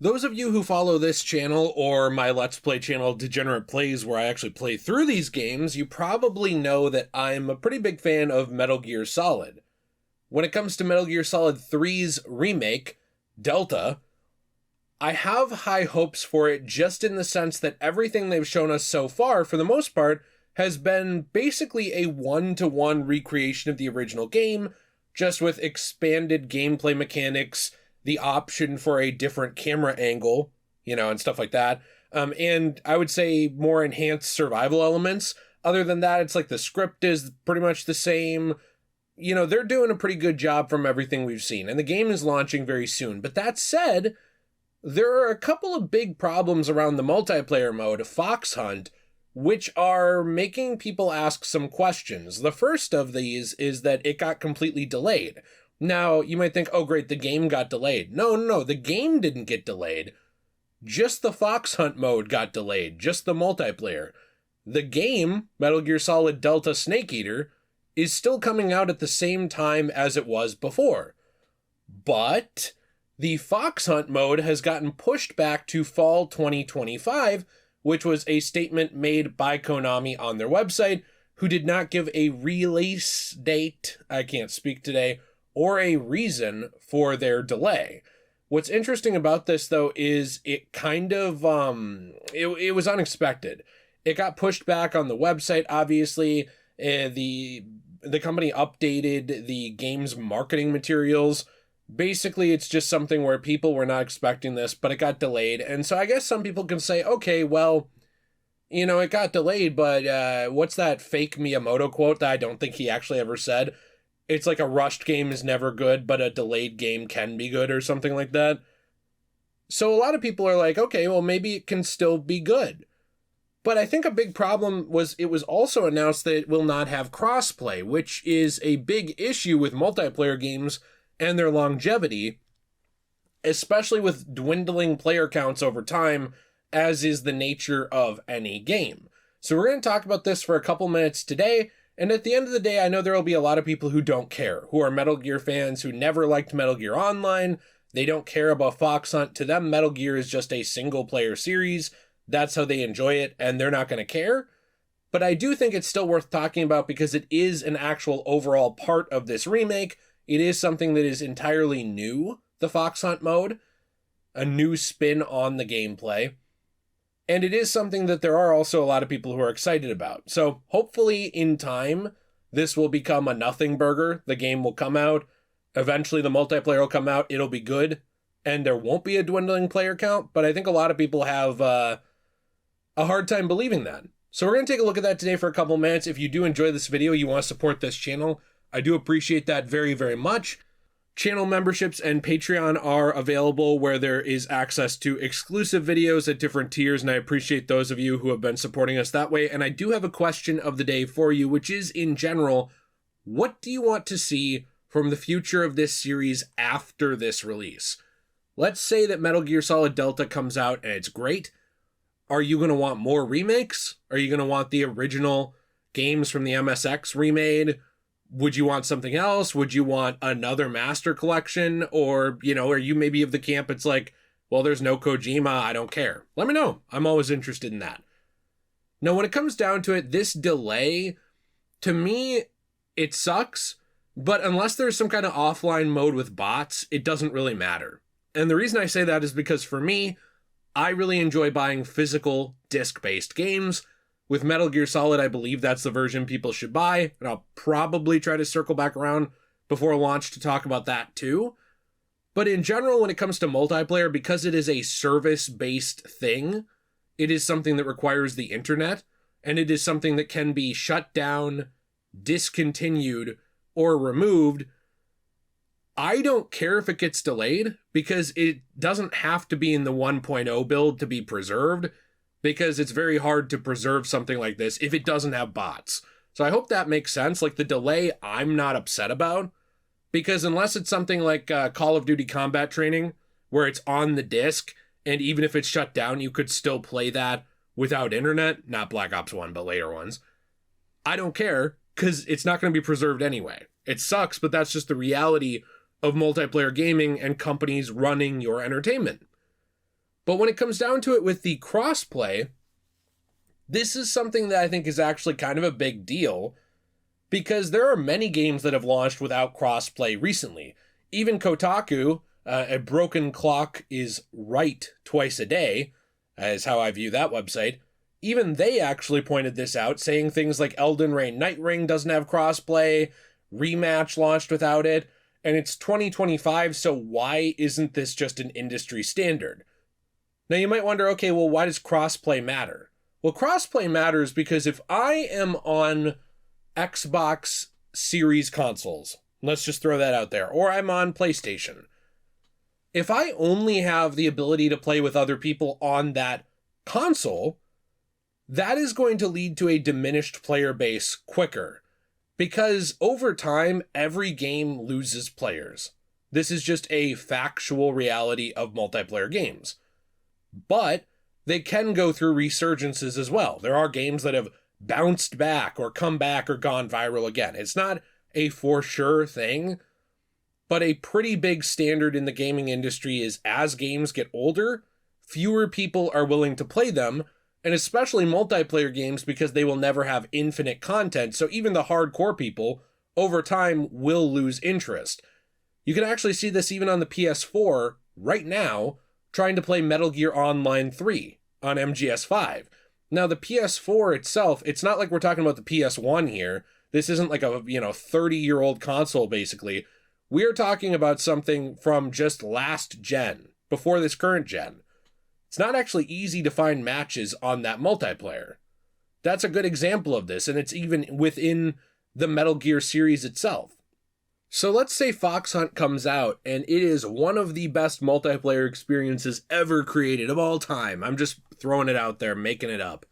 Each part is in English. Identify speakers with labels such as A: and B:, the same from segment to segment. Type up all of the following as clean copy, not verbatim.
A: Those of you who follow this channel or my Let's Play channel, Degenerate Plays, where I actually play through these games, you probably know that I'm a pretty big fan of Metal Gear Solid. When it comes to Metal Gear Solid 3's remake, Delta, I have high hopes for it just in the sense that everything they've shown us so far, for the most part, has been basically a one-to-one recreation of the original game, just with expanded gameplay mechanics, the option for a different camera angle, and stuff like that. And I would say more enhanced survival elements. Other than that, it's like the script is pretty much the same. They're doing a pretty good job from everything we've seen, and the game is launching very soon. But that said, there are a couple of big problems around the multiplayer mode, Fox Hunt, which are making people ask some questions. The first of these is that it got completely delayed. Now, you might think, oh great, the game got delayed. No, the game didn't get delayed. Just the Fox Hunt mode got delayed, just the multiplayer. The game, Metal Gear Solid Delta Snake Eater, is still coming out at the same time as it was before. But the Fox Hunt mode has gotten pushed back to fall 2025, which was a statement made by Konami on their website, who did not give a release date, I can't speak today, or a reason for their delay. What's interesting about this, though, is it kind of, it was unexpected. It got pushed back on the website, obviously. The company updated the game's marketing materials. Basically, it's just something where people were not expecting this, but it got delayed. And so I guess some people can say, okay, well, it got delayed, but what's that fake Miyamoto quote that I don't think he actually ever said? It's like a rushed game is never good, but a delayed game can be good or something like that. So a lot of people are like, okay, well, maybe it can still be good. But I think a big problem was it was also announced that it will not have crossplay, which is a big issue with multiplayer games and their longevity, especially with dwindling player counts over time, as is the nature of any game. So we're going to talk about this for a couple minutes today. And at the end of the day, I know there will be a lot of people who don't care, who are Metal Gear fans, who never liked Metal Gear Online. They don't care about Fox Hunt. To them, Metal Gear is just a single-player series. That's how they enjoy it, and they're not going to care. But I do think it's still worth talking about because it is an actual overall part of this remake. It is something that is entirely new, the Fox Hunt mode, a new spin on the gameplay. And it is something that there are also a lot of people who are excited about. So hopefully in time, this will become a nothing burger. The game will come out. Eventually the multiplayer will come out. It'll be good. And there won't be a dwindling player count. But I think a lot of people have a hard time believing that. So we're going to take a look at that today for a couple minutes. If you do enjoy this video, you want to support this channel, I do appreciate that very, very much. Channel memberships and Patreon are available where there is access to exclusive videos at different tiers, and I appreciate those of you who have been supporting us that way. And I do have a question of the day for you, which is, in general, what do you want to see from the future of this series after this release? Let's say that Metal Gear Solid Delta comes out and it's great. Are you going to want more remakes? Are you going to want the original games from the MSX remade? Would you want something else? Would you want another master collection? Or, are you maybe of the camp it's like, well, there's no Kojima, I don't care. Let me know. I'm always interested in that. Now, when it comes down to it, this delay, to me, it sucks. But unless there's some kind of offline mode with bots, it doesn't really matter. And the reason I say that is because for me, I really enjoy buying physical disc-based games. With Metal Gear Solid, I believe that's the version people should buy, and I'll probably try to circle back around before launch to talk about that too. But in general, when it comes to multiplayer, because it is a service-based thing, it is something that requires the internet, and it is something that can be shut down, discontinued, or removed. I don't care if it gets delayed, because it doesn't have to be in the 1.0 build to be preserved, because it's very hard to preserve something like this if it doesn't have bots. So I hope that makes sense. Like the delay, I'm not upset about, because unless it's something like Call of Duty Combat Training, where it's on the disc, and even if it's shut down, you could still play that without internet, not Black Ops 1, but later ones. I don't care, because it's not going to be preserved anyway. It sucks, but that's just the reality of multiplayer gaming and companies running your entertainment. But when it comes down to it with the crossplay, this is something that I think is actually kind of a big deal, because there are many games that have launched without crossplay recently. Even Kotaku, a broken clock is right twice a day, is how I view that website. Even they actually pointed this out, saying things like Elden Ring Night Ring doesn't have crossplay, Rematch launched without it, and it's 2025, so why isn't this just an industry standard? Now you might wonder, okay, well, why does crossplay matter? Well, crossplay matters because if I am on Xbox Series consoles, let's just throw that out there, or I'm on PlayStation, if I only have the ability to play with other people on that console, that is going to lead to a diminished player base quicker, because over time, every game loses players. This is just a factual reality of multiplayer games. But they can go through resurgences as well. There are games that have bounced back or come back or gone viral again. It's not a for sure thing, but a pretty big standard in the gaming industry is as games get older, fewer people are willing to play them, and especially multiplayer games, because they will never have infinite content, so even the hardcore people, over time, will lose interest. You can actually see this even on the PS4, right now, trying to play Metal Gear Online 3 on MGS 5. Now, the PS4 itself, it's not like we're talking about the PS1 here. This isn't like a, 30-year-old console, basically. We're talking about something from just last gen, before this current gen. It's not actually easy to find matches on that multiplayer. That's a good example of this, and it's even within the Metal Gear series itself. So let's say Fox Hunt comes out, and it is one of the best multiplayer experiences ever created of all time. I'm just throwing it out there, making it up.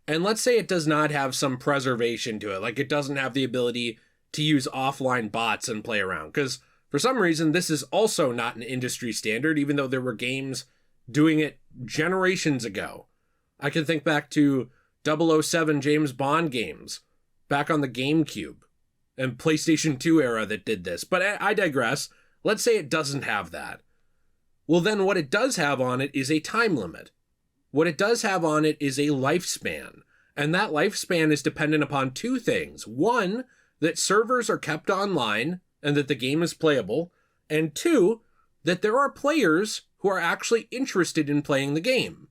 A: And let's say it does not have some preservation to it, like it doesn't have the ability to use offline bots and play around, because for some reason this is also not an industry standard, even though there were games doing it generations ago. I can think back to 007 James Bond games back on the GameCube and PlayStation 2 era that did this. But I digress. Let's say it doesn't have that. Well, then what it does have on it is a time limit. What it does have on it is a lifespan. And that lifespan is dependent upon two things. One, that servers are kept online and that the game is playable. And two, that there are players who are actually interested in playing the game.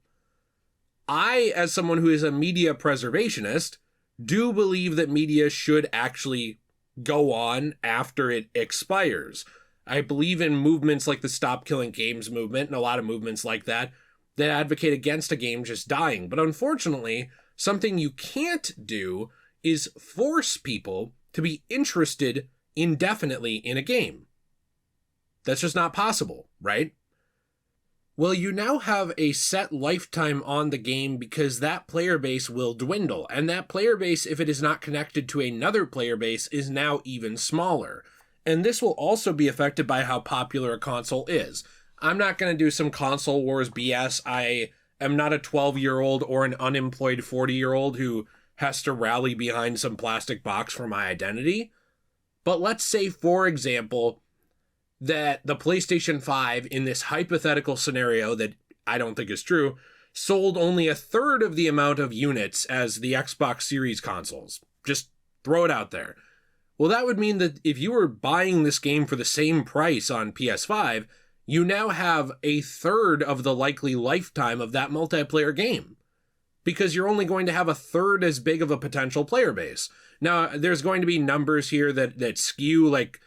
A: I, as someone who is a media preservationist, do believe that media should actually go on after it expires. I believe in movements like the Stop Killing Games movement and a lot of movements like that advocate against a game just dying. But unfortunately, something you can't do is force people to be interested indefinitely in a game. That's just not possible, right? Well, you now have a set lifetime on the game because that player base will dwindle, and that player base, if it is not connected to another player base, is now even smaller. And this will also be affected by how popular a console is. I'm not going to do some console wars BS. I am not a 12-year-old or an unemployed 40-year-old who has to rally behind some plastic box for my identity. But let's say, for example, that the PlayStation 5, in this hypothetical scenario that I don't think is true, sold only a third of the amount of units as the Xbox Series consoles. Just throw it out there. Well, that would mean that if you were buying this game for the same price on PS5, you now have a third of the likely lifetime of that multiplayer game, because you're only going to have a third as big of a potential player base. Now, there's going to be numbers here that skew, like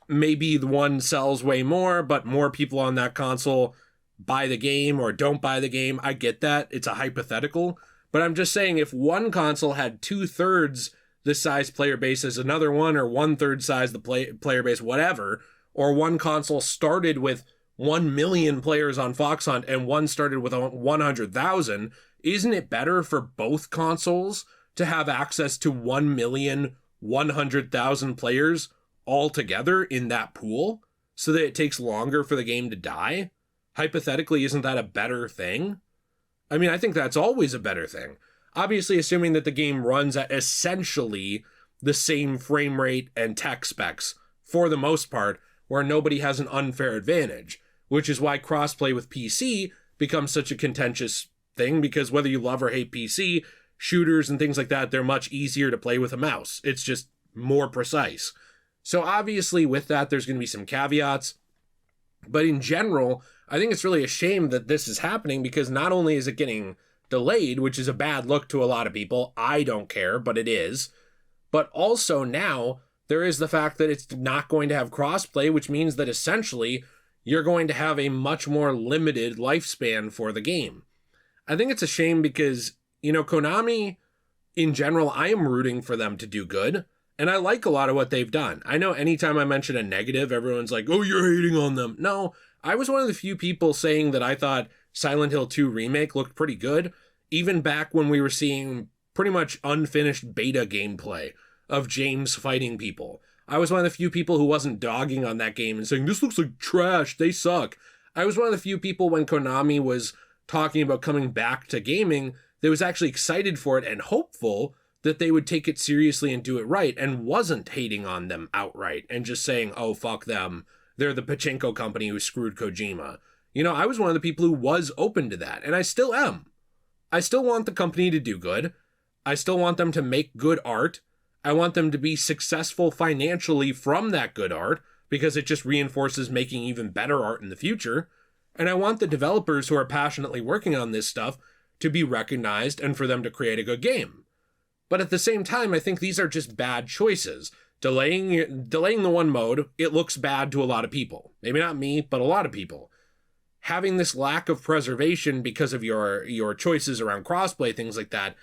A: maybe the one sells way more, but more people on that console buy the game or don't buy the game. I get that. It's a hypothetical. But I'm just saying, if one console had 2/3 the size player base as another one, or 1/3 size the player base, whatever, or one console started with 1 million players on Fox Hunt and one started with 100,000, isn't it better for both consoles to have access to 1,100,000 players all together in that pool so that it takes longer for the game to die? Hypothetically, isn't that a better thing? I mean, I think that's always a better thing. Obviously, assuming that the game runs at essentially the same frame rate and tech specs for the most part, where nobody has an unfair advantage, which is why crossplay with PC becomes such a contentious thing, because whether you love or hate PC, shooters and things like that, they're much easier to play with a mouse. It's just more precise. So obviously with that, there's going to be some caveats. But in general, I think it's really a shame that this is happening, because not only is it getting delayed, which is a bad look to a lot of people, I don't care, but it is. But also now there is the fact that it's not going to have crossplay, which means that essentially you're going to have a much more limited lifespan for the game. I think it's a shame because, you know, Konami, in general, I am rooting for them to do good, and I like a lot of what they've done. I know anytime I mention a negative, everyone's like, oh, you're hating on them. No, I was one of the few people saying that I thought Silent Hill 2 Remake looked pretty good, even back when we were seeing pretty much unfinished beta gameplay of James fighting people. I was one of the few people who wasn't dogging on that game and saying, this looks like trash, they suck. I was one of the few people when Konami was talking about coming back to gaming that was actually excited for it and hopeful that they would take it seriously and do it right, and wasn't hating on them outright and just saying, oh, fuck them, they're the pachinko company who screwed Kojima. You know, I was one of the people who was open to that, and I still am. I still want the company to do good. I still want them to make good art. I want them to be successful financially from that good art, because it just reinforces making even better art in the future. And I want the developers who are passionately working on this stuff to be recognized and for them to create a good game. But at the same time, I think these are just bad choices. Delaying the one mode, it looks bad to a lot of people. Maybe not me, but a lot of people. Having this lack of preservation because of your choices around crossplay, things like that,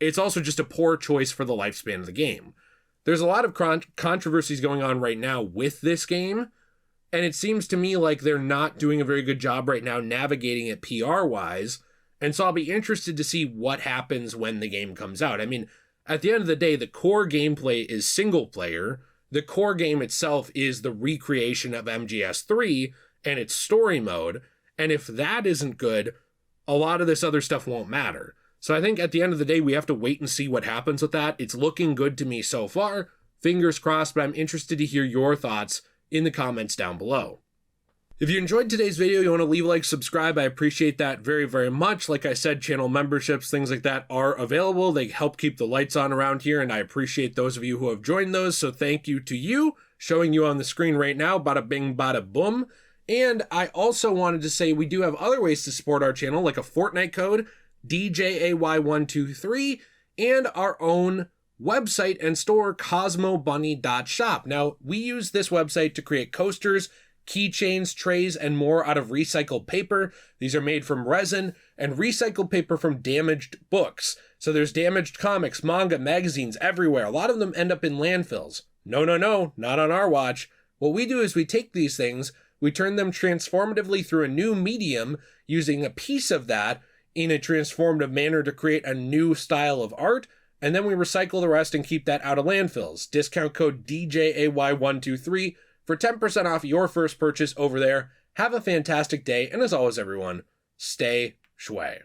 A: it's also just a poor choice for the lifespan of the game. There's a lot of controversies going on right now with this game, and it seems to me like they're not doing a very good job right now navigating it PR-wise, and so I'll be interested to see what happens when the game comes out. I mean, at the end of the day, the core gameplay is single player. The core game itself is the recreation of MGS 3 and its story mode, and if that isn't good, a lot of this other stuff won't matter. So I think at the end of the day, we have to wait and see what happens with that. It's looking good to me so far. Fingers crossed, but I'm interested to hear your thoughts in the comments down below. If you enjoyed today's video, you want to leave a like, subscribe, I appreciate that very, very much. Like I said, channel memberships, things like that are available. They help keep the lights on around here, and I appreciate those of you who have joined those. So thank you to you, showing you on the screen right now, bada bing, bada boom. And I also wanted to say we do have other ways to support our channel, like a Fortnite code, DJAY123, and our own website and store, cosmobunny.shop. Now, we use this website to create coasters, keychains, trays, and more out of recycled paper. These are made from resin and recycled paper from damaged books. So there's damaged comics, manga, magazines everywhere. A lot of them end up in landfills. No, not on our watch. What we do is we take these things, we turn them transformatively through a new medium, using a piece of that in a transformative manner to create a new style of art, and then we recycle the rest and keep that out of landfills. Discount code DJAY123 for 10% off your first purchase over there. Have a fantastic day, and as always, everyone, stay shway.